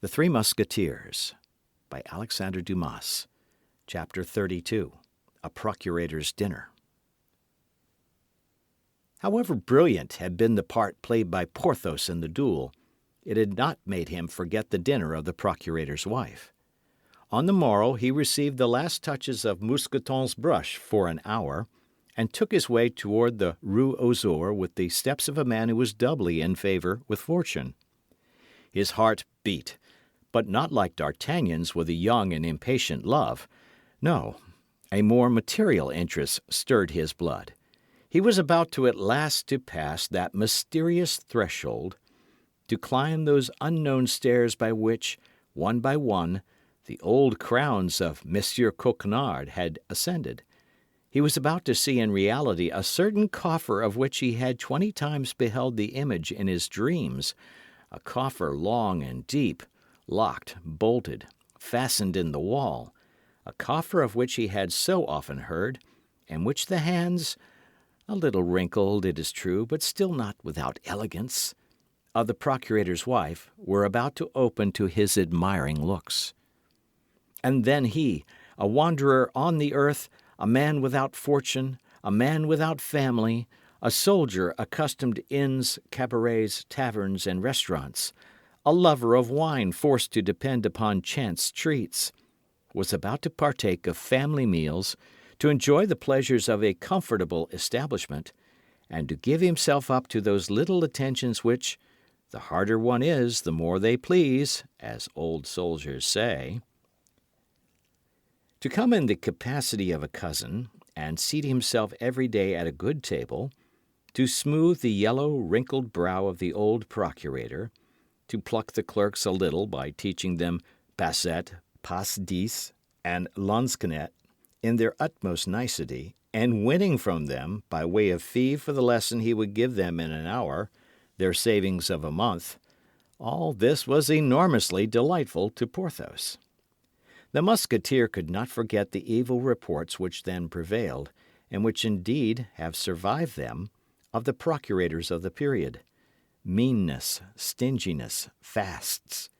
The Three Musketeers by Alexandre Dumas. Chapter 32. A Procurator's Dinner. However brilliant had been the part played by Porthos in the duel, it had not made him forget the dinner of the procurator's wife. On the morrow he received the last touches of Mousqueton's brush for an hour, and took his way toward the Rue aux Ours with the steps of a man who was doubly in favour with fortune. His heart beat, but not like D'Artagnan's with a young and impatient love. No, a more material interest stirred his blood. He was about at last to pass that mysterious threshold, to climb those unknown stairs by which, one by one, the old crowns of Monsieur Coquenard had ascended. He was about to see in reality a certain coffer of which he had 20 times beheld the image in his dreams, a coffer long and deep, locked, bolted, fastened in the wall, a coffer of which he had so often heard, and which the hands, a little wrinkled, it is true, but still not without elegance, of the procurator's wife were about to open to his admiring looks. And then he, a wanderer on the earth, a man without fortune, a man without family, a soldier accustomed to inns, cabarets, taverns, and restaurants, a lover of wine forced to depend upon chance treats, was about to partake of family meals, to enjoy the pleasures of a comfortable establishment, and to give himself up to those little attentions which, the harder one is, the more they please, as old soldiers say. To come in the capacity of a cousin, and seat himself every day at a good table, to smooth the yellow, wrinkled brow of the old procurator, to pluck the clerks a little by teaching them passette, passe dix, and lansquenet in their utmost nicety, and winning from them, by way of fee for the lesson he would give them in an hour, their savings of a month, all this was enormously delightful to Porthos. The Musketeer could not forget the evil reports which then prevailed, and which indeed have survived them, of the procurators of the period. Meanness, stinginess, fasts.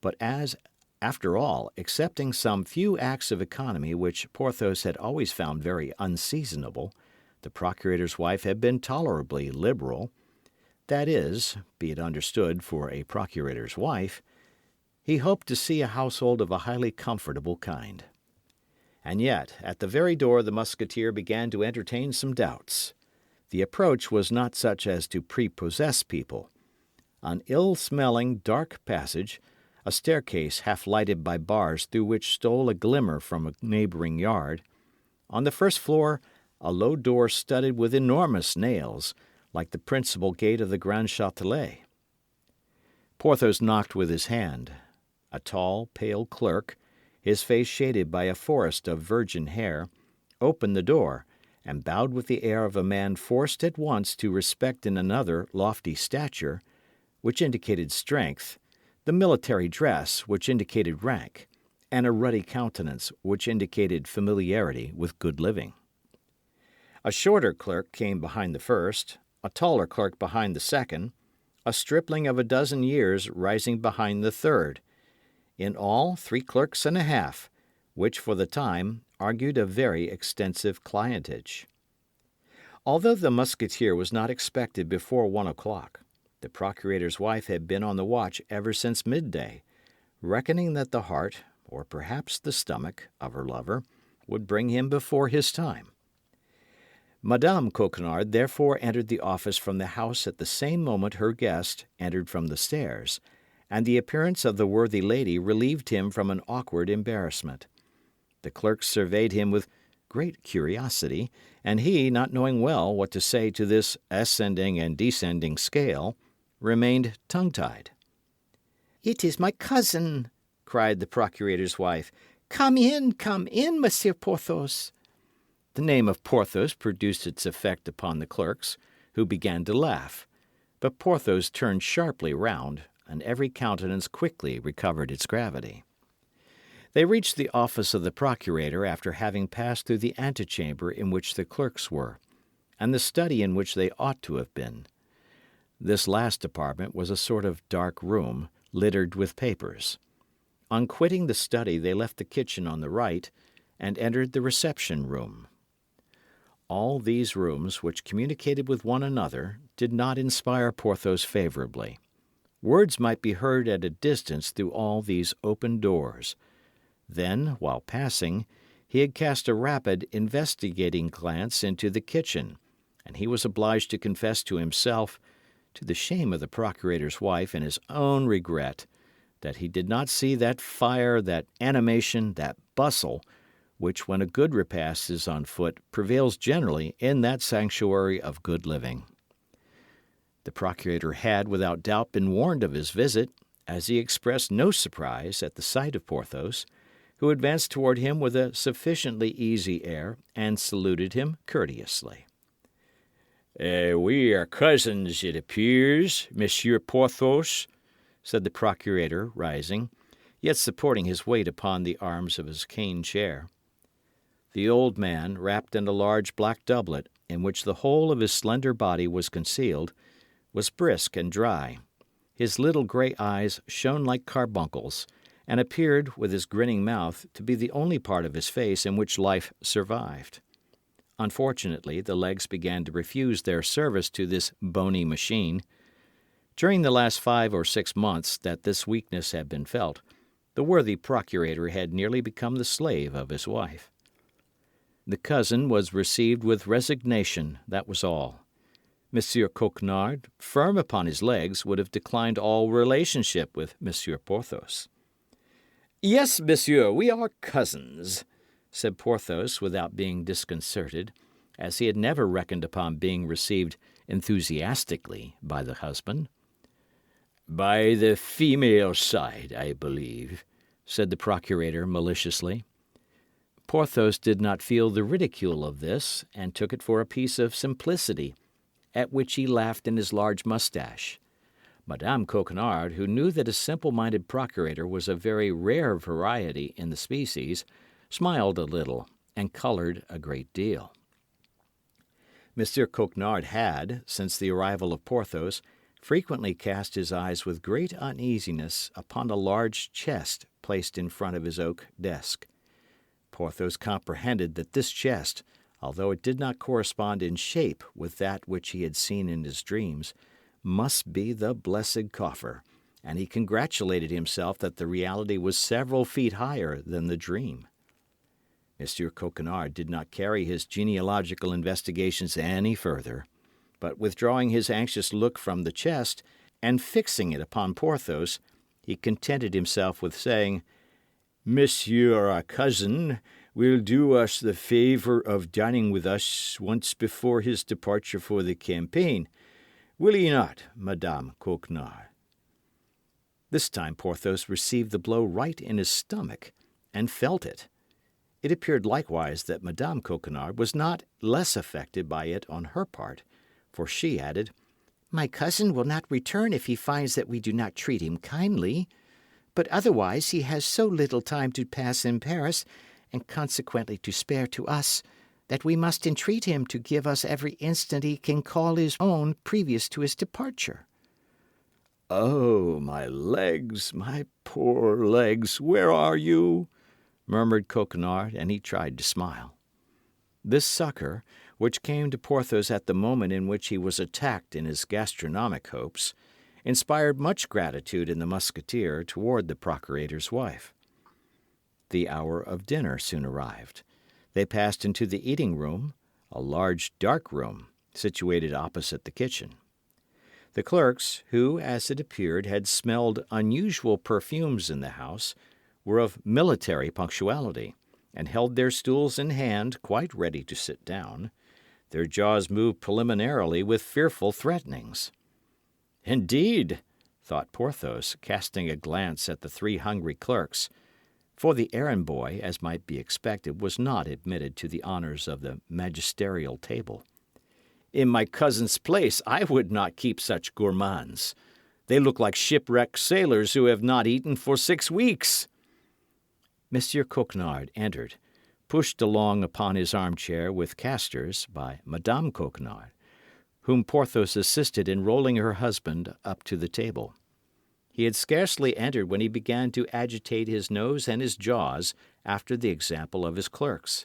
But as, after all, excepting some few acts of economy which Porthos had always found very unseasonable, the procurator's wife had been tolerably liberal. That is, be it understood, for a procurator's wife, he hoped to see a household of a highly comfortable kind. And yet, at the very door the Musketeer began to entertain some doubts. The approach was not such as to prepossess people. An ill-smelling, dark passage, a staircase half lighted by bars through which stole a glimmer from a neighbouring yard. On the first floor, a low door studded with enormous nails, like the principal gate of the Grand Châtelet. Porthos knocked with his hand. A tall, pale clerk, his face shaded by a forest of virgin hair, opened the door, and bowed with the air of a man forced at once to respect in another lofty stature, which indicated strength, the military dress, which indicated rank, and a ruddy countenance, which indicated familiarity with good living. A shorter clerk came behind the first, a taller clerk behind the second, a stripling of a dozen years rising behind the third. In all, 3 clerks and a half, which for the time argued a very extensive clientage. Although the Musketeer was not expected before 1 o'clock, the procurator's wife had been on the watch ever since midday, reckoning that the heart, or perhaps the stomach, of her lover would bring him before his time. Madame Coquenard therefore entered the office from the house at the same moment her guest entered from the stairs, and the appearance of the worthy lady relieved him from an awkward embarrassment. The clerk surveyed him with great curiosity, and he, not knowing well what to say to this ascending and descending scale, remained tongue-tied. "It is my cousin," cried the procurator's wife. Come in, Monsieur Porthos." The name of Porthos produced its effect upon the clerks, who began to laugh. But Porthos turned sharply round, and every countenance quickly recovered its gravity. They reached the office of the procurator after having passed through the antechamber in which the clerks were, and the study in which they ought to have been. This last apartment was a sort of dark room, littered with papers. On quitting the study, they left the kitchen on the right and entered the reception room. All these rooms, which communicated with one another, did not inspire Porthos favourably. Words might be heard at a distance through all these open doors. Then, while passing, he had cast a rapid, investigating glance into the kitchen, and he was obliged to confess to himself, to the shame of the procurator's wife and his own regret, that he did not see that fire, that animation, that bustle, which, when a good repast is on foot, prevails generally in that sanctuary of good living. The procurator had, without doubt, been warned of his visit, as he expressed no surprise at the sight of Porthos, who advanced toward him with a sufficiently easy air and saluted him courteously. "We are cousins, it appears, Monsieur Porthos," said the procurator, rising, yet supporting his weight upon the arms of his cane chair. The old man, wrapped in a large black doublet, in which the whole of his slender body was concealed, was brisk and dry. His little grey eyes shone like carbuncles, and appeared, with his grinning mouth, to be the only part of his face in which life survived. Unfortunately, the legs began to refuse their service to this bony machine. During the last 5 or 6 months that this weakness had been felt, the worthy procurator had nearly become the slave of his wife. The cousin was received with resignation, that was all. Monsieur Coquenard, firm upon his legs, would have declined all relationship with Monsieur Porthos. "Yes, monsieur, we are cousins," said Porthos without being disconcerted, as he had never reckoned upon being received enthusiastically by the husband. "By the female side, I believe," said the procurator maliciously. Porthos did not feel the ridicule of this, and took it for a piece of simplicity, at which he laughed in his large moustache. Madame Coquenard, who knew that a simple-minded procurator was a very rare variety in the species, smiled a little, and coloured a great deal. Monsieur Coquenard had, since the arrival of Porthos, frequently cast his eyes with great uneasiness upon a large chest placed in front of his oak desk. Porthos comprehended that this chest, although it did not correspond in shape with that which he had seen in his dreams, must be the blessed coffer, and he congratulated himself that the reality was several feet higher than the dream. Monsieur Coquenard did not carry his genealogical investigations any further, but withdrawing his anxious look from the chest and fixing it upon Porthos, he contented himself with saying, "Monsieur our cousin will do us the favour of dining with us once before his departure for the campaign. Will he not, Madame Coquenard?" This time Porthos received the blow right in his stomach, and felt it. It appeared likewise that Madame Coquenard was not less affected by it on her part, for she added, "My cousin will not return if he finds that we do not treat him kindly. But otherwise he has so little time to pass in Paris, and consequently to spare to us, that we must entreat him to give us every instant he can call his own previous to his departure." "Oh, my legs, my poor legs, where are you?" murmured Coquenard, and he tried to smile. This succour, which came to Porthos at the moment in which he was attacked in his gastronomic hopes, inspired much gratitude in the Musketeer toward the procurator's wife. The hour of dinner soon arrived. They passed into the eating-room, a large dark room, situated opposite the kitchen. The clerks, who, as it appeared, had smelled unusual perfumes in the house, were of military punctuality, and held their stools in hand, quite ready to sit down. Their jaws moved preliminarily with fearful threatenings. "Indeed," thought Porthos, casting a glance at the 3 hungry clerks, for the errand boy, as might be expected, was not admitted to the honours of the magisterial table. "In my cousin's place I would not keep such gourmands. They look like shipwrecked sailors who have not eaten for 6 weeks." Monsieur Coquenard entered, pushed along upon his armchair with castors by Madame Coquenard, whom Porthos assisted in rolling her husband up to the table. He had scarcely entered when he began to agitate his nose and his jaws after the example of his clerks.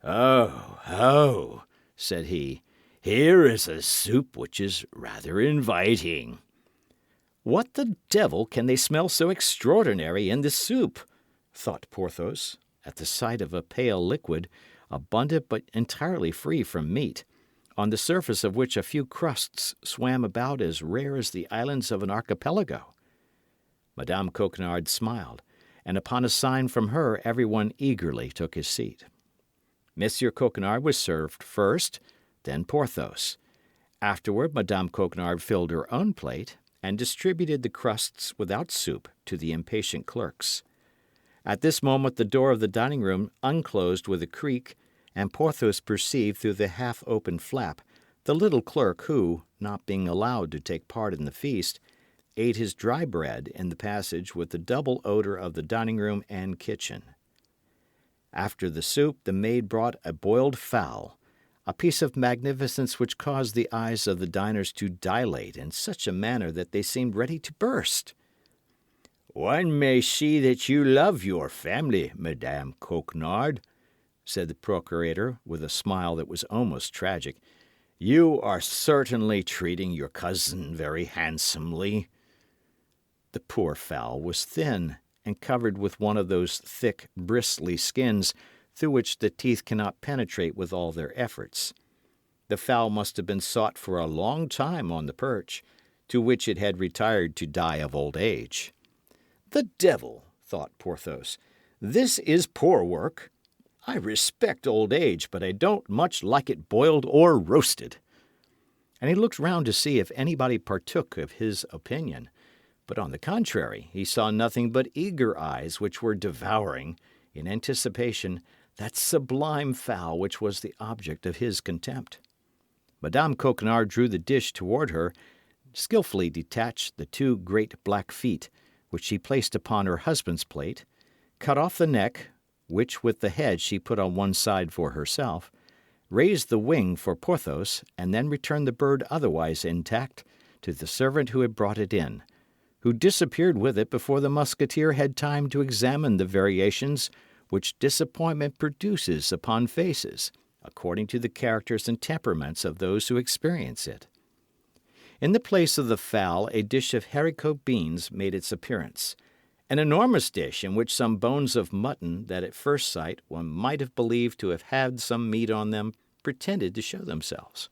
"Oh," said he, "here is a soup which is rather inviting." "What the devil can they smell so extraordinary in this soup?" thought Porthos, at the sight of a pale liquid, abundant but entirely free from meat, on the surface of which a few crusts swam about as rare as the islands of an archipelago. Madame Coquenard smiled, and upon a sign from her everyone eagerly took his seat. Monsieur Coquenard was served first, then Porthos. Afterward Madame Coquenard filled her own plate and distributed the crusts without soup to the impatient clerks. At this moment the door of the dining room unclosed with a creak, and Porthos perceived through the half-open flap the little clerk who, not being allowed to take part in the feast, ate his dry bread in the passage with the double odour of the dining room and kitchen. After the soup the maid brought a boiled fowl, a piece of magnificence which caused the eyes of the diners to dilate in such a manner that they seemed ready to burst. "One may see that you love your family, Madame Coquenard," said the procurator, with a smile that was almost tragic. "You are certainly treating your cousin very handsomely." The poor fowl was thin, and covered with one of those thick, bristly skins through which the teeth cannot penetrate with all their efforts. The fowl must have been sought for a long time on the perch, to which it had retired to die of old age. "The devil!" thought Porthos. "This is poor work. I respect old age, but I don't much like it boiled or roasted." And he looked round to see if anybody partook of his opinion. But on the contrary, he saw nothing but eager eyes which were devouring, in anticipation, that sublime fowl which was the object of his contempt. Madame Coquenard drew the dish toward her, skilfully detached the two great black feet, which she placed upon her husband's plate, cut off the neck, which with the head she put on one side for herself, raised the wing for Porthos, and then returned the bird otherwise intact to the servant who had brought it in, who disappeared with it before the Musketeer had time to examine the variations which disappointment produces upon faces, according to the characters and temperaments of those who experience it. In the place of the fowl a dish of haricot beans made its appearance, an enormous dish in which some bones of mutton that at first sight one might have believed to have had some meat on them pretended to show themselves.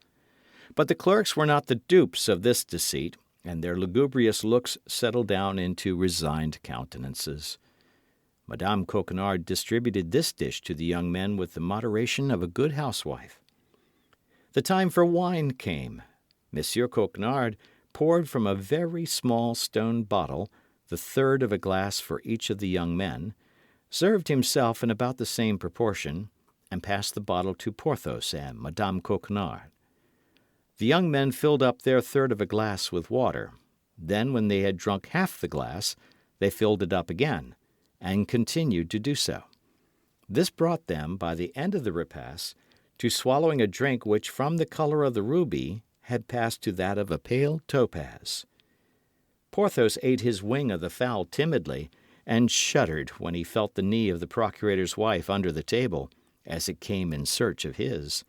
But the clerks were not the dupes of this deceit, and their lugubrious looks settled down into resigned countenances. Madame Coquenard distributed this dish to the young men with the moderation of a good housewife. The time for wine came. Monsieur Coquenard poured from a very small stone bottle the third of a glass for each of the young men, served himself in about the same proportion, and passed the bottle to Porthos and Madame Coquenard. The young men filled up their third of a glass with water. Then, when they had drunk half the glass, they filled it up again, and continued to do so. This brought them, by the end of the repast, to swallowing a drink which, from the colour of the ruby, had passed to that of a pale topaz. Porthos ate his wing of the fowl timidly, and shuddered when he felt the knee of the procurator's wife under the table, as it came in search of his.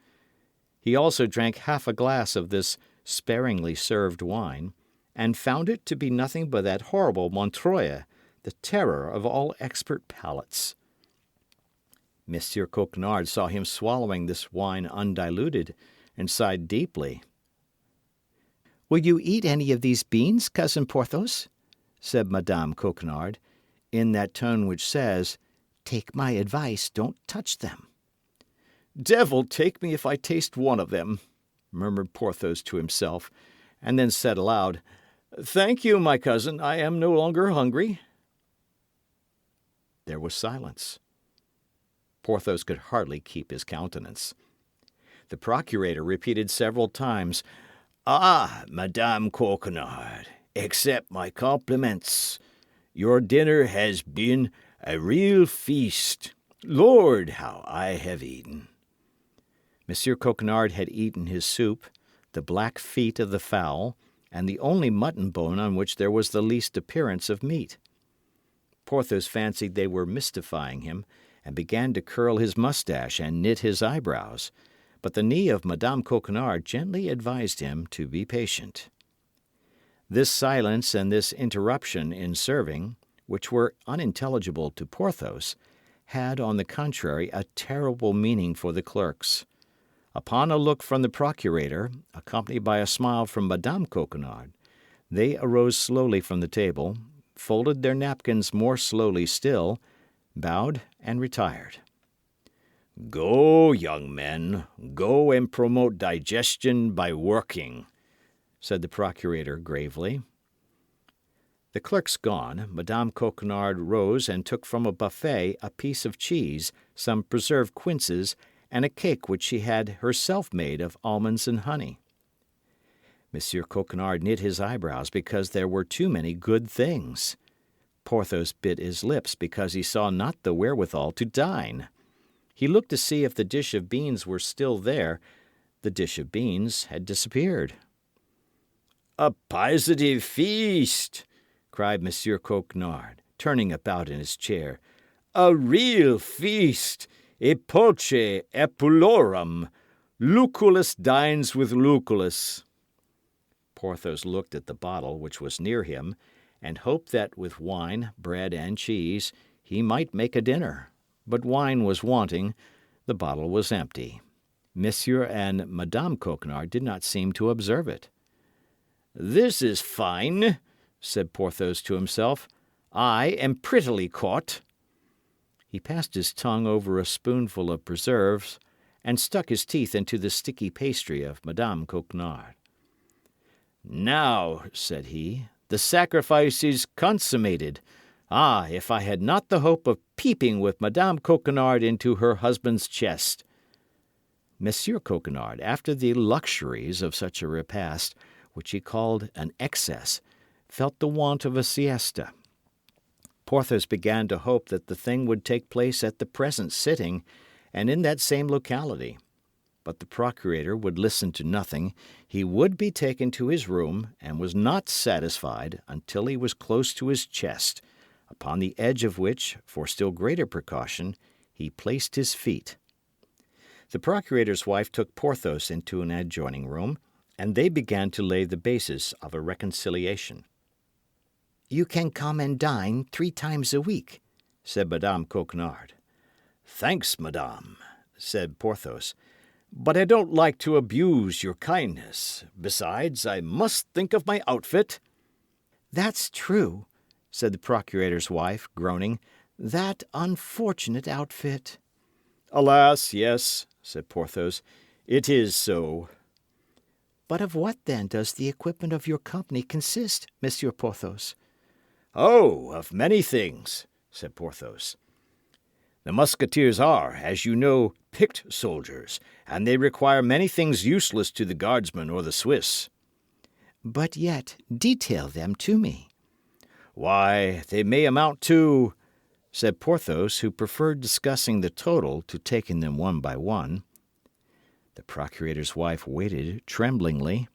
He also drank half a glass of this sparingly served wine, and found it to be nothing but that horrible Montreuil, the terror of all expert palates. Monsieur Coquenard saw him swallowing this wine undiluted, and sighed deeply. "Will you eat any of these beans, Cousin Porthos?" said Madame Coquenard, in that tone which says, "Take my advice, don't touch them." "Devil take me if I taste one of them," murmured Porthos to himself, and then said aloud, "Thank you, my cousin, I am no longer hungry." There was silence. Porthos could hardly keep his countenance. The procurator repeated several times, "Ah, Madame Coquenard, accept my compliments. Your dinner has been a real feast. Lord, how I have eaten!" Monsieur Coquenard had eaten his soup, the black feet of the fowl, and the only mutton bone on which there was the least appearance of meat. Porthos fancied they were mystifying him, and began to curl his moustache and knit his eyebrows, but the knee of Madame Coquenard gently advised him to be patient. This silence and this interruption in serving, which were unintelligible to Porthos, had, on the contrary, a terrible meaning for the clerks. Upon a look from the procurator, accompanied by a smile from Madame Coquenard, they arose slowly from the table, folded their napkins more slowly still, bowed and retired. "Go, young men, go and promote digestion by working," said the procurator gravely. The clerks gone, Madame Coquenard rose and took from a buffet a piece of cheese, some preserved quinces, and a cake which she had herself made of almonds and honey. Monsieur Coquenard knit his eyebrows because there were too many good things. Porthos bit his lips because he saw not the wherewithal to dine. He looked to see if the dish of beans were still there. The dish of beans had disappeared. "A positive feast!" cried Monsieur Coquenard, turning about in his chair. "A real feast! Epoche epulorum! Lucullus dines with Lucullus." Porthos looked at the bottle which was near him, and hoped that with wine, bread, and cheese he might make a dinner. But wine was wanting, the bottle was empty. Monsieur and Madame Coquenard did not seem to observe it. "This is fine," said Porthos to himself. "I am prettily caught." He passed his tongue over a spoonful of preserves, and stuck his teeth into the sticky pastry of Madame Coquenard. "Now," said he, "the sacrifice is consummated. Ah, if I had not the hope of peeping with Madame Coquenard into her husband's chest!" Monsieur Coquenard, after the luxuries of such a repast, which he called an excess, felt the want of a siesta. Porthos began to hope that the thing would take place at the present sitting, and in that same locality. But the procurator would listen to nothing. He would be taken to his room, and was not satisfied until he was close to his chest, upon the edge of which, for still greater precaution, he placed his feet. The procurator's wife took Porthos into an adjoining room, and they began to lay the basis of a reconciliation. "You can come and dine 3 times a week," said Madame Coquenard. "Thanks, madame," said Porthos, "but I don't like to abuse your kindness. Besides, I must think of my outfit." "That's true," said the procurator's wife, groaning. "That unfortunate outfit." "Alas, yes," said Porthos, "it is so." "But of what, then, does the equipment of your company consist, Monsieur Porthos?" "Oh, of many things," said Porthos. "The Musketeers are, as you know, picked soldiers, and they require many things useless to the Guardsmen or the Swiss." "But yet, detail them to me." "Why, they may amount to," said Porthos, who preferred discussing the total to taking them one by one. The procurator's wife waited tremblingly.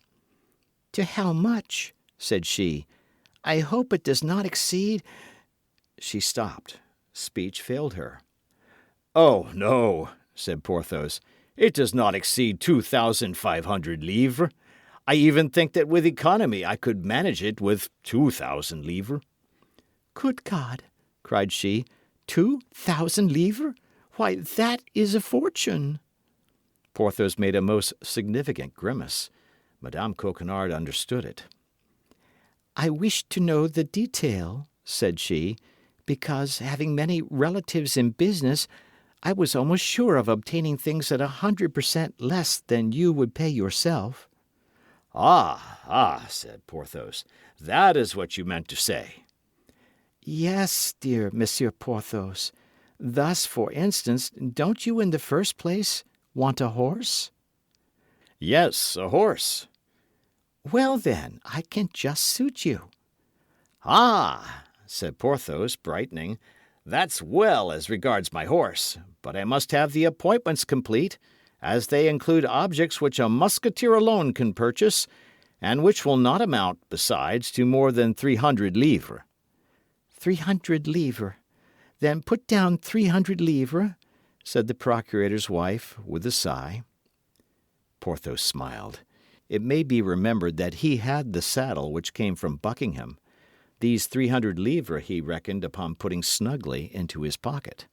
"To how much?" said she. "I hope it does not exceed—" She stopped. Speech failed her. "Oh, no," said Porthos. "It does not exceed 2,500 livres. I even think that with economy I could manage it with 2,000 livres." "Good God!" cried she. 2,000 livres? Why, that is a fortune!" Porthos made a most significant grimace. Madame Coquenard understood it. "I wish to know the detail," said she, "because, having many relatives in business, I was almost sure of obtaining things at 100% less than you would pay yourself." Ah, said Porthos, "that is what you meant to say." "Yes, dear Monsieur Porthos. Thus, for instance, don't you in the first place want a horse?" "Yes, a horse." "Well, then, I can just suit you." "Ah," said Porthos, brightening, "that's well as regards my horse, but I must have the appointments complete, as they include objects which a musketeer alone can purchase, and which will not amount, besides, to more than 300 livres. 300 livres. Then put down 300 livres, said the procurator's wife, with a sigh. Porthos smiled. It may be remembered that he had the saddle which came from Buckingham. These 300 livres he reckoned upon putting snugly into his pocket.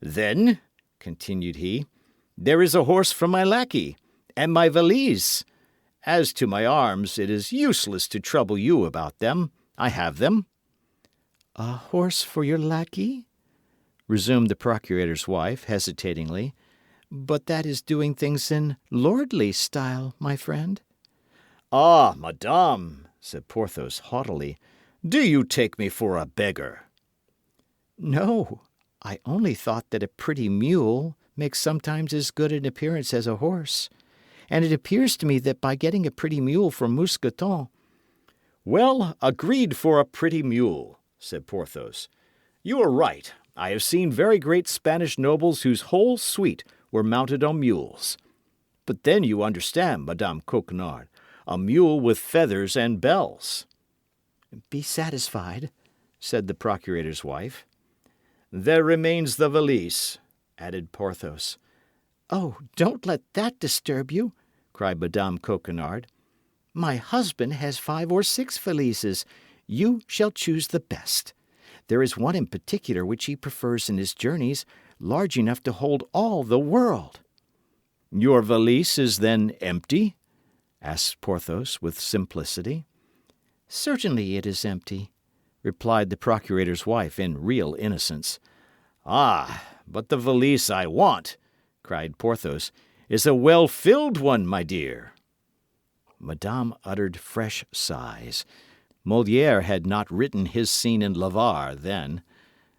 "Then," continued he, "there is a horse from my lackey, and my valise. As to my arms, it is useless to trouble you about them. I have them." "A horse for your lackey?" resumed the procurator's wife, hesitatingly. "But that is doing things in lordly style, my friend." "Ah, madame," said Porthos haughtily, "do you take me for a beggar?" "No, I only thought that a pretty mule makes sometimes as good an appearance as a horse, and it appears to me that by getting a pretty mule for Mousqueton—" "Well, agreed for a pretty mule," said Porthos. "You are right. I have seen very great Spanish nobles whose whole suite were mounted on mules. But then you understand, Madame Coquenard, a mule with feathers and bells." "Be satisfied," said the procurator's wife. "There remains the valise," added Porthos. "Oh, don't let that disturb you," cried Madame Coquenard. "My husband has 5 or 6 valises. You shall choose the best. There is one in particular which he prefers in his journeys, large enough to hold all the world." "Your valise is then empty?" asked Porthos with simplicity. "Certainly it is empty," replied the procurator's wife in real innocence. "Ah, but the valise I want," cried Porthos, "is a well-filled one, my dear." Madame uttered fresh sighs. Molière had not written his scene in L'Avare then.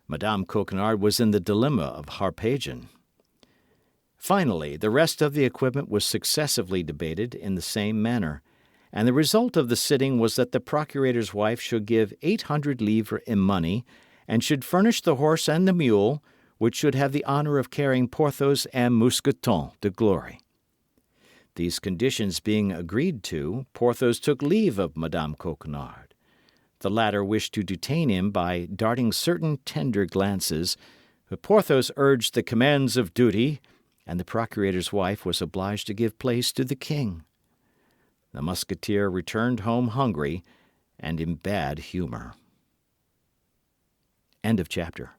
Madame Coquenard was in the dilemma of Harpagon. Finally, the rest of the equipment was successively debated in the same manner, and the result of the sitting was that the procurator's wife should give 800 livres in money, and should furnish the horse and the mule, which should have the honour of carrying Porthos and Mousqueton to glory. These conditions being agreed to, Porthos took leave of Madame Coquenard. The latter wished to detain him by darting certain tender glances, but Porthos urged the commands of duty, and the procurator's wife was obliged to give place to the king. The Musketeer returned home hungry and in bad humour. End of chapter.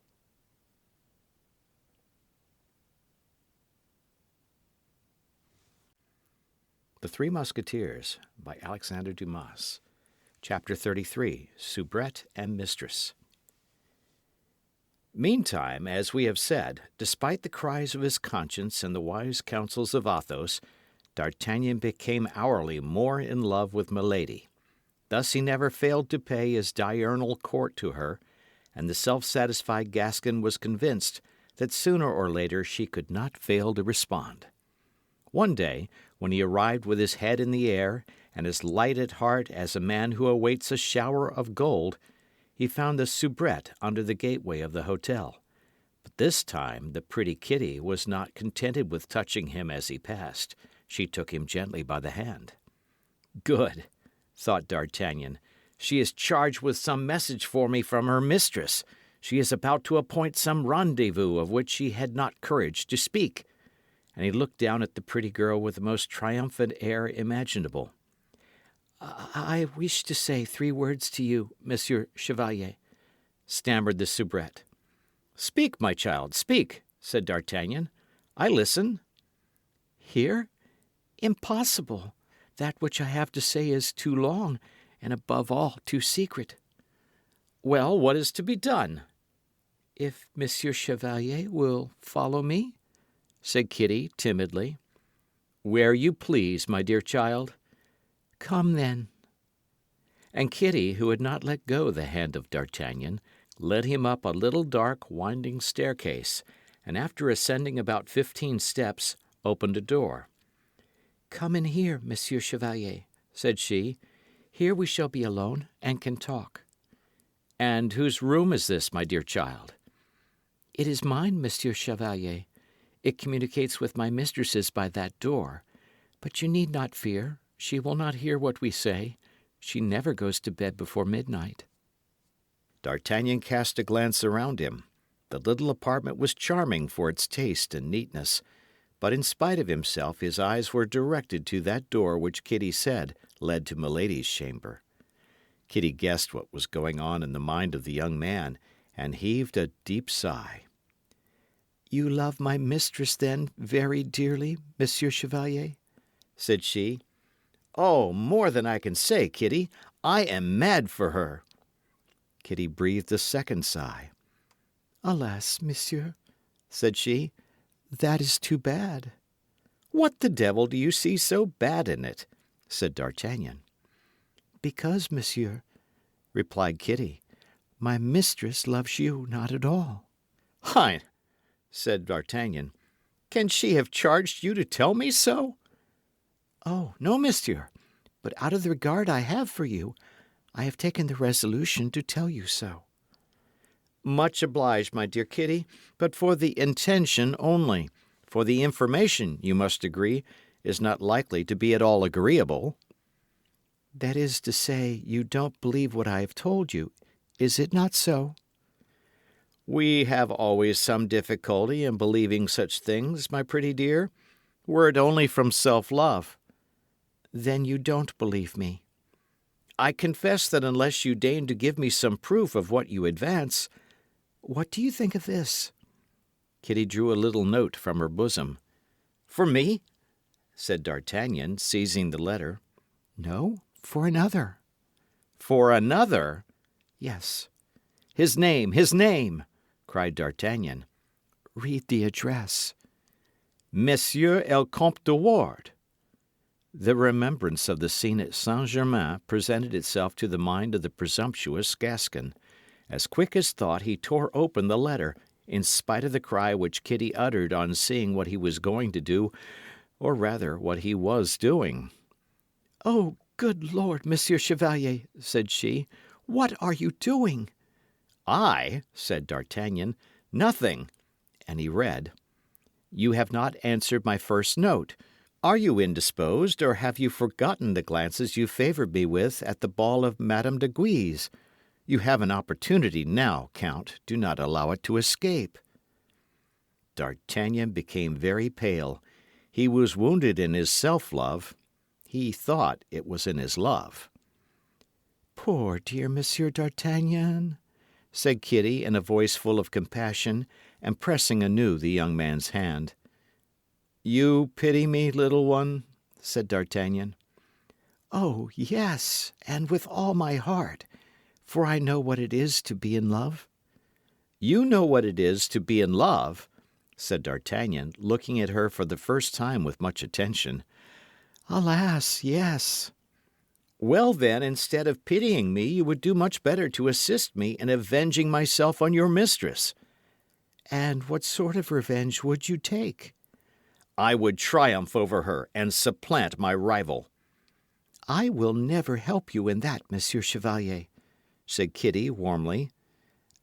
The Three Musketeers by Alexandre Dumas. Chapter 33. Soubrette and Mistress. Meantime, as we have said, despite the cries of his conscience and the wise counsels of Athos, D'Artagnan became hourly more in love with Milady. Thus he never failed to pay his diurnal court to her, and the self-satisfied Gascon was convinced that sooner or later she could not fail to respond. One day, when he arrived with his head in the air and as light at heart as a man who awaits a shower of gold, he found the soubrette under the gateway of the hotel. But this time the pretty Kitty was not contented with touching him as he passed. She took him gently by the hand. "Good," thought D'Artagnan. "She is charged with some message for me from her mistress. She is about to appoint some rendezvous of which she had not courage to speak." And he looked down at the pretty girl with the most triumphant air imaginable. "I wish to say 3 words to you, Monsieur Chevalier," stammered the soubrette. "Speak, my child, speak," said D'Artagnan. "I listen." "Here? Impossible. That which I have to say is too long, and above all, too secret." "Well, what is to be done?" "If Monsieur Chevalier will follow me," said Kitty timidly. "Where you please, my dear child." "Come, then." And Kitty, who had not let go the hand of D'Artagnan, led him up a little dark, winding staircase, and after ascending about 15 steps, opened a door. "Come in here, Monsieur Chevalier," said she. "Here we shall be alone and can talk." "And whose room is this, my dear child?" "It is mine, Monsieur Chevalier. It communicates with my mistress's by that door. But you need not fear. She will not hear what we say. She never goes to bed before midnight. D'Artagnan cast a glance around him. The little apartment was charming for its taste and neatness, but in spite of himself his eyes were directed to that door which Kitty said led to Milady's chamber. Kitty guessed what was going on in the mind of the young man, and heaved a deep sigh. You love my mistress, then, very dearly, Monsieur Chevalier? Said she. Oh, more than I can say, Kitty. I am mad for her. Kitty breathed a second sigh. Alas, monsieur, said she, that is too bad. What the devil do you see so bad in it? Said D'Artagnan. Because, monsieur, replied Kitty, my mistress loves you not at all. Hein, said D'Artagnan. Can she have charged you to tell me so? Oh, no, monsieur, but out of the regard I have for you, I have taken the resolution to tell you so. Much obliged, my dear Kitty, but for the intention only. For the information, you must agree, is not likely to be at all agreeable. That is to say, you don't believe what I have told you, is it not so? We have always some difficulty in believing such things, my pretty dear, were it only from self-love. Then you don't believe me. I confess that unless you deign to give me some proof of what you advance— What do you think of this? Kitty drew a little note from her bosom. For me? Said D'Artagnan, seizing the letter. No, for another. For another? Yes. His name, cried D'Artagnan. Read the address. Monsieur el Comte de Ward. The remembrance of the scene at Saint-Germain presented itself to the mind of the presumptuous Gascon. As quick as thought he tore open the letter, in spite of the cry which Kitty uttered on seeing what he was going to do, or rather what he was doing. Oh, good Lord, Monsieur Chevalier, said she, what are you doing? I, said D'Artagnan, nothing. And he read, You have not answered my first note. Are you indisposed, or have you forgotten the glances you favoured me with at the ball of Madame de Guise? You have an opportunity now, Count. Do not allow it to escape. D'Artagnan became very pale. He was wounded in his self-love. He thought it was in his love. Poor dear Monsieur d'Artagnan, said Kitty in a voice full of compassion, and pressing anew the young man's hand. You pity me, little one? Said D'Artagnan. Oh, yes, and with all my heart, for I know what it is to be in love. You know what it is to be in love? Said D'Artagnan, looking at her for the first time with much attention. Alas, yes. Well, then, instead of pitying me, you would do much better to assist me in avenging myself on your mistress. And what sort of revenge would you take? I would triumph over her and supplant my rival. I will never help you in that, Monsieur Chevalier, said Kitty warmly.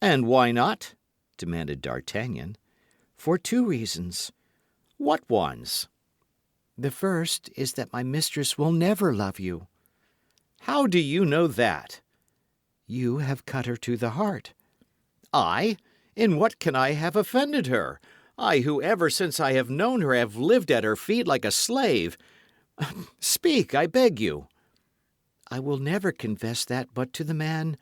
And why not? Demanded D'Artagnan. For two reasons. What ones? The first is that my mistress will never love you. How do you know that? You have cut her to the heart. I? In what can I have offended her? I, who ever since I have known her have lived at her feet like a slave. Speak, I beg you. I will never confess that but to the man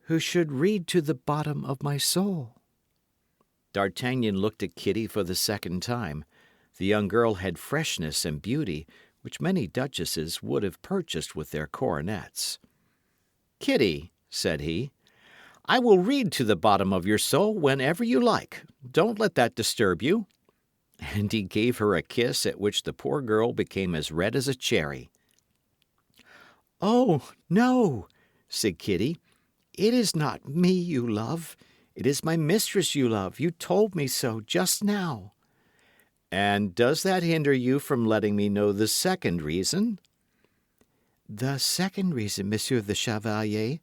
who should read to the bottom of my soul. D'Artagnan looked at Kitty for the second time. The young girl had freshness and beauty, which many duchesses would have purchased with their coronets. Kitty, said he, I will read to the bottom of your soul whenever you like. Don't let that disturb you. And he gave her a kiss at which the poor girl became as red as a cherry. Oh, no, said Kitty. It is not me you love. It is my mistress you love. You told me so just now. And does that hinder you from letting me know the second reason? The second reason, Monsieur the Chevalier,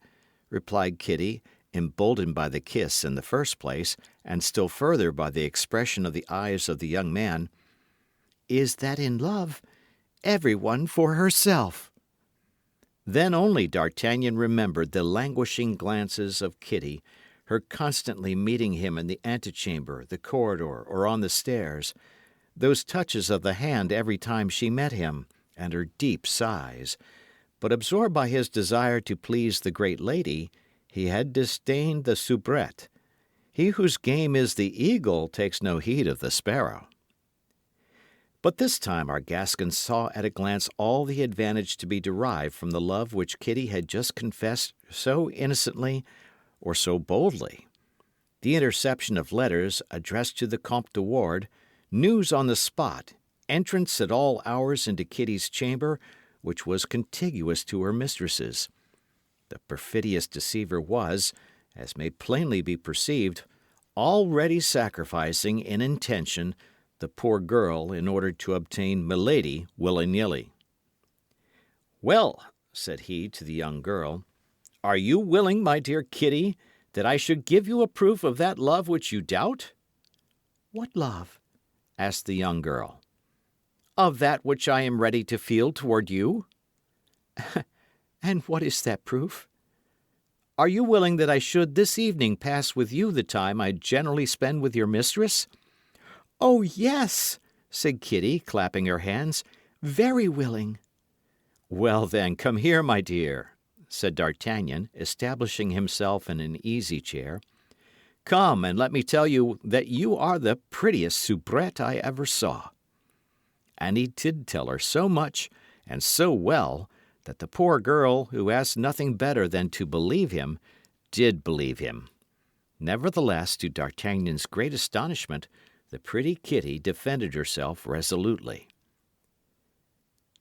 replied Kitty, emboldened by the kiss in the first place, and still further by the expression of the eyes of the young man, is that in love everyone for herself." Then only D'Artagnan remembered the languishing glances of Kitty, her constantly meeting him in the antechamber, the corridor, or on the stairs, those touches of the hand every time she met him, and her deep sighs. But absorbed by his desire to please the great lady, he had disdained the soubrette. He whose game is the eagle takes no heed of the sparrow. But this time our Gascon saw at a glance all the advantage to be derived from the love which Kitty had just confessed so innocently or so boldly. The interception of letters addressed to the Comte de Ward, news on the spot, entrance at all hours into Kitty's chamber, which was contiguous to her mistress's. The perfidious deceiver was, as may plainly be perceived, already sacrificing in intention the poor girl in order to obtain Milady willy-nilly. "Well," said he to the young girl, "are you willing, my dear Kitty, that I should give you a proof of that love which you doubt?" "What love?" asked the young girl. "Of that which I am ready to feel toward you." "And what is that proof?" "Are you willing that I should this evening pass with you the time I generally spend with your mistress?" "Oh, yes," said Kitty, clapping her hands. "Very willing." "Well, then, come here, my dear," said D'Artagnan, establishing himself in an easy chair. "Come, and let me tell you that you are the prettiest soubrette I ever saw." And he did tell her so much, and so well, that the poor girl, who asked nothing better than to believe him, did believe him. Nevertheless, to D'Artagnan's great astonishment, the pretty Kitty defended herself resolutely.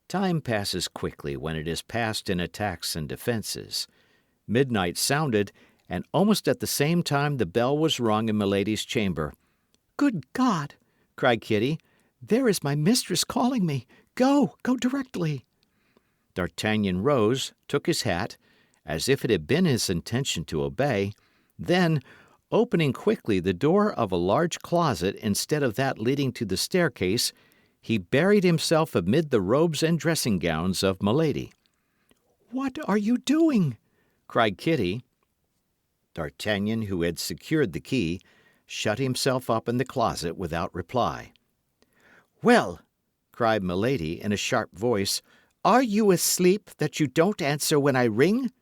Time passes quickly when it is passed in attacks and defences. Midnight sounded, and almost at the same time the bell was rung in Milady's chamber. "Good God!" cried Kitty. "There is my mistress calling me. Go directly." D'Artagnan rose, took his hat, as if it had been his intention to obey, then, opening quickly the door of a large closet instead of that leading to the staircase, he buried himself amid the robes and dressing gowns of Milady. "What are you doing?" cried Kitty. D'Artagnan, who had secured the key, shut himself up in the closet without reply. "Well," cried Milady in a sharp voice, "are you asleep that you don't answer when I ring?"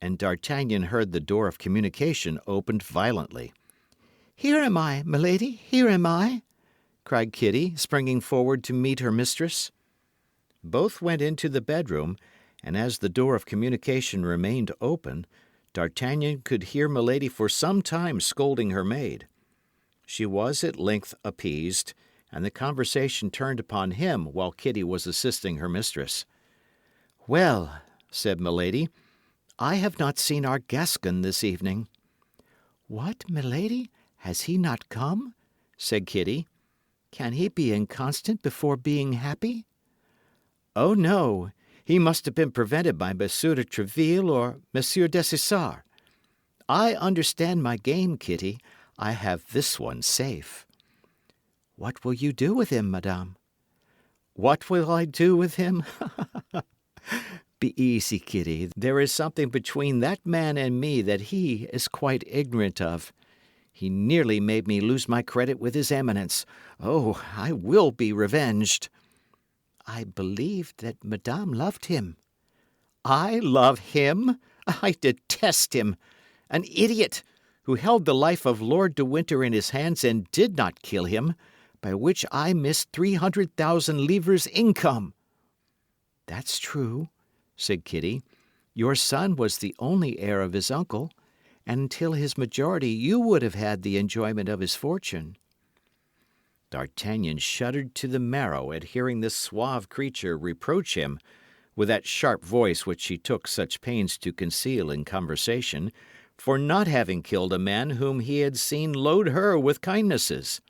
and D'Artagnan heard the door of communication opened violently. "Here am I, Milady, here am I," cried Kitty, springing forward to meet her mistress. Both went into the bedroom, and as the door of communication remained open, D'Artagnan could hear Milady for some time scolding her maid. She was at length appeased, and the conversation turned upon him while Kitty was assisting her mistress. "Well," said Milady, "I have not seen our Gascon this evening." "What, Milady? Has he not come?" said Kitty. "Can he be inconstant before being happy?" "Oh, no. He must have been prevented by Monsieur de Tréville or Monsieur Dessessart. I understand my game, Kitty. I have this one safe." "What will you do with him, madame?" "What will I do with him? Be easy, Kitty. There is something between that man and me that he is quite ignorant of. He nearly made me lose my credit with his Eminence. Oh, I will be revenged." "I believed that madame loved him." "I love him? I detest him! An idiot, who held the life of Lord de Winter in his hands and did not kill him, by which I missed 300,000 livres income." "That's true," said Kitty. "Your son was the only heir of his uncle, and until his majority you would have had the enjoyment of his fortune." D'Artagnan shuddered to the marrow at hearing this suave creature reproach him, with that sharp voice which she took such pains to conceal in conversation, for not having killed a man whom he had seen load her with kindnesses.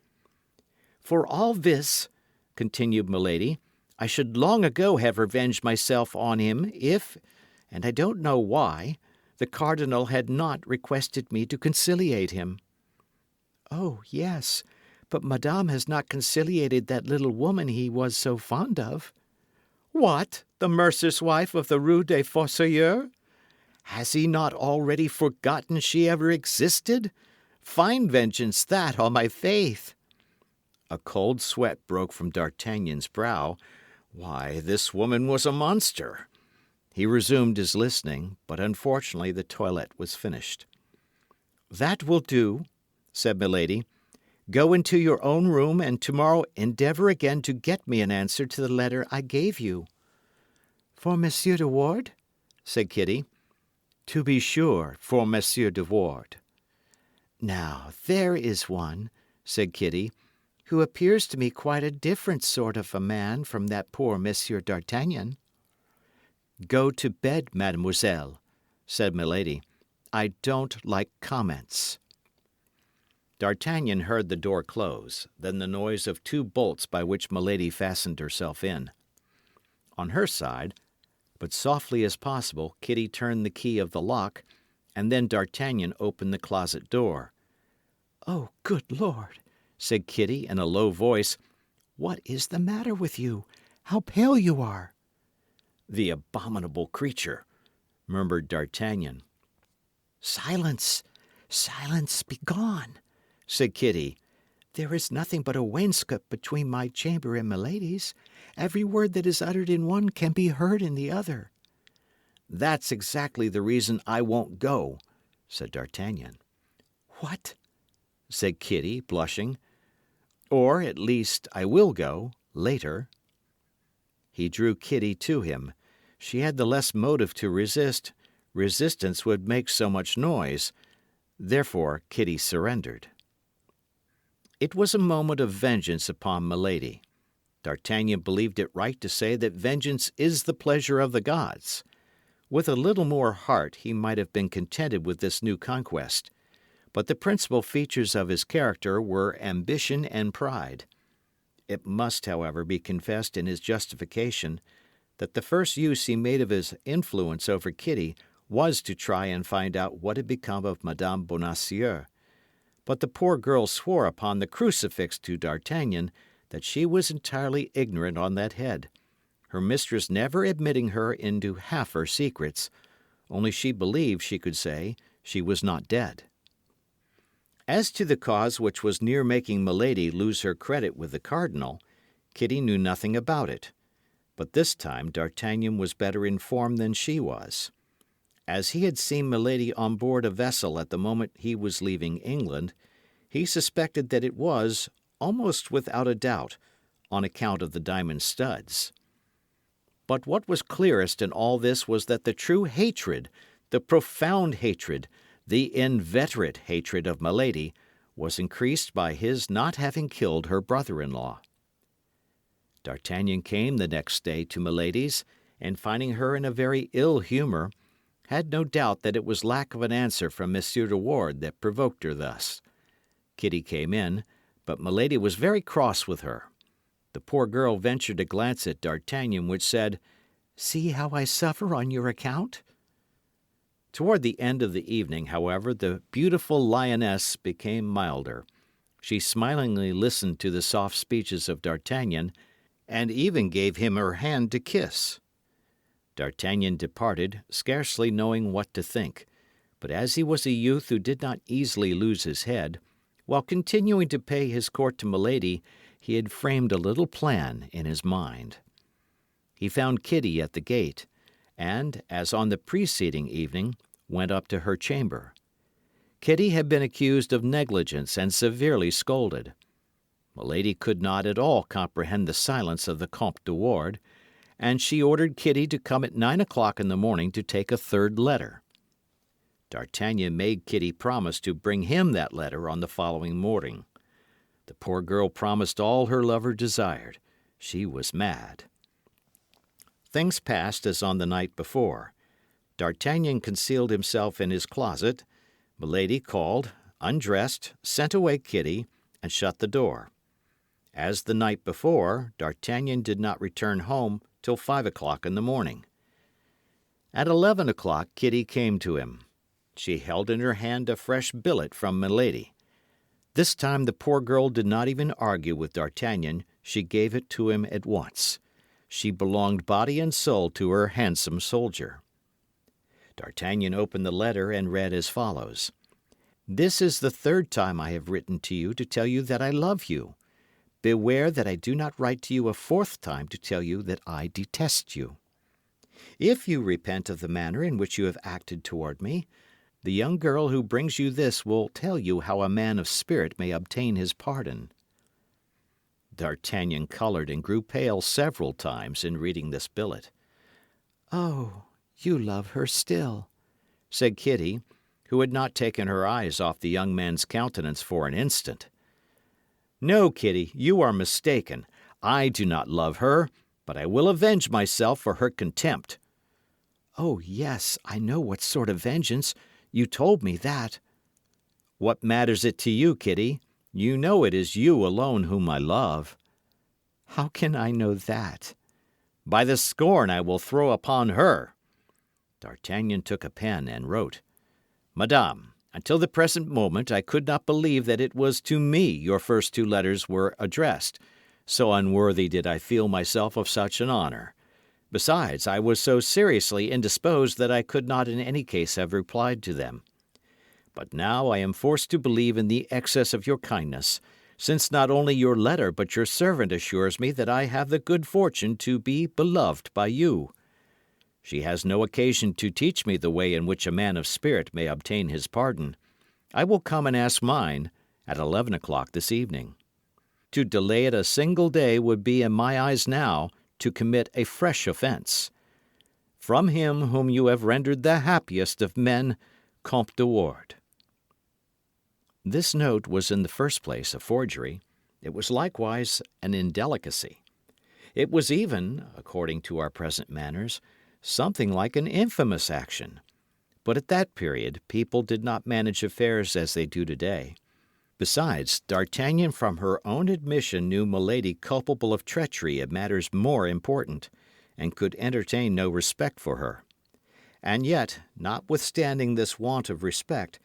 "For all this," continued Milady, "I should long ago have revenged myself on him if, and I don't know why, the cardinal had not requested me to conciliate him." "Oh, yes, but madame has not conciliated that little woman he was so fond of." What, the mercer's wife of the Rue des Fossoyeurs? Has he not already forgotten she ever existed? Fine vengeance that, on my faith. A cold sweat broke from D'Artagnan's brow. Why, this woman was a monster. He resumed his listening, but unfortunately the toilette was finished. That will do, said Milady. Go into your own room, and tomorrow endeavour again to get me an answer to the letter I gave you. For Monsieur de Ward? Said Kitty. To be sure, for Monsieur de Ward. Now, there is one, said Kitty, who appears to me quite a different sort of a man from that poor Monsieur d'Artagnan. Go to bed, mademoiselle, said Milady. I don't like comments. D'Artagnan heard the door close, then the noise of 2 bolts by which Milady fastened herself in. On her side, but softly as possible, Kitty turned the key of the lock, and then D'Artagnan opened the closet door. Oh, good Lord, said Kitty in a low voice. What is the matter with you? How pale you are! The abominable creature, murmured D'Artagnan. Silence! Silence! Begone! Said Kitty. There is nothing but a wainscot between my chamber and Milady's. Every word that is uttered in one can be heard in the other. That's exactly the reason I won't go, said D'Artagnan. What? Said Kitty, blushing. Or, at least, I will go, later. He drew Kitty to him. She had the less motive to resist. Resistance would make so much noise. Therefore, Kitty surrendered. It was a moment of vengeance upon Milady. D'Artagnan believed it right to say that vengeance is the pleasure of the gods. With a little more heart he might have been contented with this new conquest. But the principal features of his character were ambition and pride. It must, however, be confessed in his justification that the first use he made of his influence over Kitty was to try and find out what had become of Madame Bonacieux. But the poor girl swore upon the crucifix to D'Artagnan that she was entirely ignorant on that head, her mistress never admitting her into half her secrets, only she believed she could say she was not dead. As to the cause which was near making Milady lose her credit with the cardinal, Kitty knew nothing about it. But this time D'Artagnan was better informed than she was. As he had seen Milady on board a vessel at the moment he was leaving England, he suspected that it was, almost without a doubt, on account of the diamond studs. But what was clearest in all this was that the true hatred, the profound hatred, the inveterate hatred of Milady, was increased by his not having killed her brother-in-law. D'Artagnan came the next day to Milady's, and finding her in a very ill humour, had no doubt that it was lack of an answer from Monsieur de Ward that provoked her thus. Kitty came in, but Milady was very cross with her. The poor girl ventured a glance at D'Artagnan which said, "See how I suffer on your account?" Toward the end of the evening, however, the beautiful lioness became milder. She smilingly listened to the soft speeches of D'Artagnan, and even gave him her hand to kiss. D'Artagnan departed, scarcely knowing what to think, but as he was a youth who did not easily lose his head, while continuing to pay his court to Milady, he had framed a little plan in his mind. He found Kitty at the gate, and, as on the preceding evening, went up to her chamber. Kitty had been accused of negligence and severely scolded. Milady could not at all comprehend the silence of the Comte de Ward, and she ordered Kitty to come at 9 o'clock in the morning to take a third letter. D'Artagnan made Kitty promise to bring him that letter on the following morning. The poor girl promised all her lover desired. She was mad. Things passed as on the night before. D'Artagnan concealed himself in his closet. Milady called, undressed, sent away Kitty, and shut the door. As the night before, D'Artagnan did not return home till 5 o'clock in the morning. At 11 o'clock Kitty came to him. She held in her hand a fresh billet from Milady. This time the poor girl did not even argue with D'Artagnan, she gave it to him at once. she belonged body and soul to her handsome soldier. D'Artagnan opened the letter and read as follows. "This is the third time I have written to you to tell you that I love you. Beware that I do not write to you a fourth time to tell you that I detest you. If you repent of the manner in which you have acted toward me, the young girl who brings you this will tell you how a man of spirit may obtain his pardon." D'Artagnan coloured and grew pale several times in reading this billet. "Oh, you love her still," said Kitty, who had not taken her eyes off the young man's countenance for an instant. "No, Kitty, you are mistaken. I do not love her, but I will avenge myself for her contempt." "Oh, yes, I know what sort of vengeance. You told me that." "What matters it to you, Kitty? You know it is you alone whom I love." "How can I know that?" "By the scorn I will throw upon her." D'Artagnan took a pen and wrote, "Madame, until the present moment I could not believe that it was to me your first two letters were addressed, so unworthy did I feel myself of such an honour. Besides, I was so seriously indisposed that I could not in any case have replied to them. But now I am forced to believe in the excess of your kindness, since not only your letter but your servant assures me that I have the good fortune to be beloved by you. She has no occasion to teach me the way in which a man of spirit may obtain his pardon. I will come and ask mine at 11 o'clock this evening. To delay it a single day would be in my eyes now to commit a fresh offence. From him whom you have rendered the happiest of men, Comte de Ward." This note was in the first place a forgery. It was likewise an indelicacy. It was even, according to our present manners, something like an infamous action. But at that period people did not manage affairs as they do today. Besides, D'Artagnan from her own admission knew Milady culpable of treachery in matters more important, and could entertain no respect for her. And yet, notwithstanding this want of respect,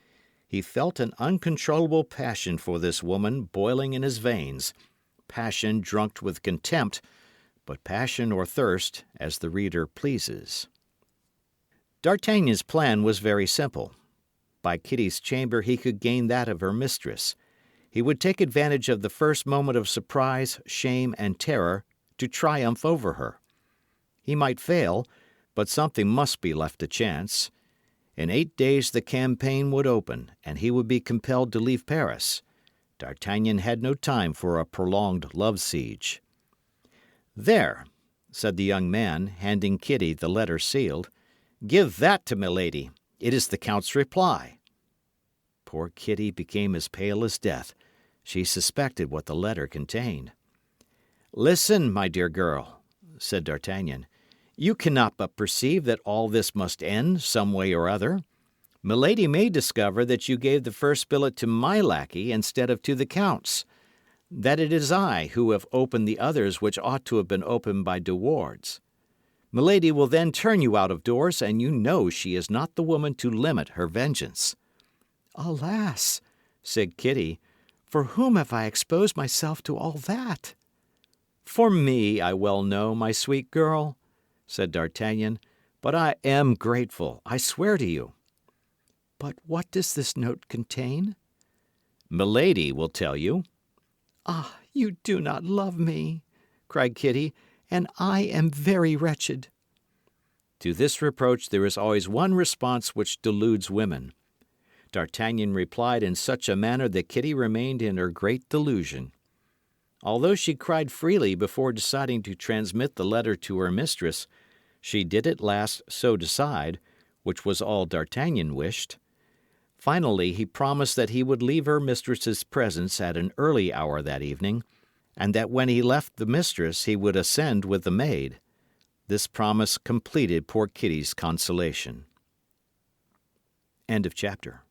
he felt an uncontrollable passion for this woman boiling in his veins, passion drunk with contempt, but passion or thirst as the reader pleases. D'Artagnan's plan was very simple. By Kitty's chamber he could gain that of her mistress. He would take advantage of the first moment of surprise, shame, and terror to triumph over her. He might fail, but something must be left to chance. In 8 days the campaign would open, and he would be compelled to leave Paris. D'Artagnan had no time for a prolonged love siege. "There," said the young man, handing Kitty the letter sealed. "Give that to Milady. It is the Count's reply." Poor Kitty became as pale as death. She suspected what the letter contained. "Listen, my dear girl," said D'Artagnan. "You cannot but perceive that all this must end, some way or other. Milady may discover that you gave the first billet to my lackey instead of to the Count's; that it is I who have opened the others which ought to have been opened by De Wardes. Milady will then turn you out of doors, and you know she is not the woman to limit her vengeance." "Alas," said Kitty, "for whom have I exposed myself to all that?" "For me, I well know, my sweet girl," said D'Artagnan, "but I am grateful, I swear to you." "But what does this note contain?" "Milady will tell you." "Ah, you do not love me," cried Kitty, "and I am very wretched." To this reproach there is always one response which deludes women. D'Artagnan replied in such a manner that Kitty remained in her great delusion. Although she cried freely before deciding to transmit the letter to her mistress, she did at last so decide, which was all D'Artagnan wished. Finally, he promised that he would leave her mistress's presence at an early hour that evening, and that when he left the mistress he would ascend with the maid. This promise completed poor Kitty's consolation. End of chapter.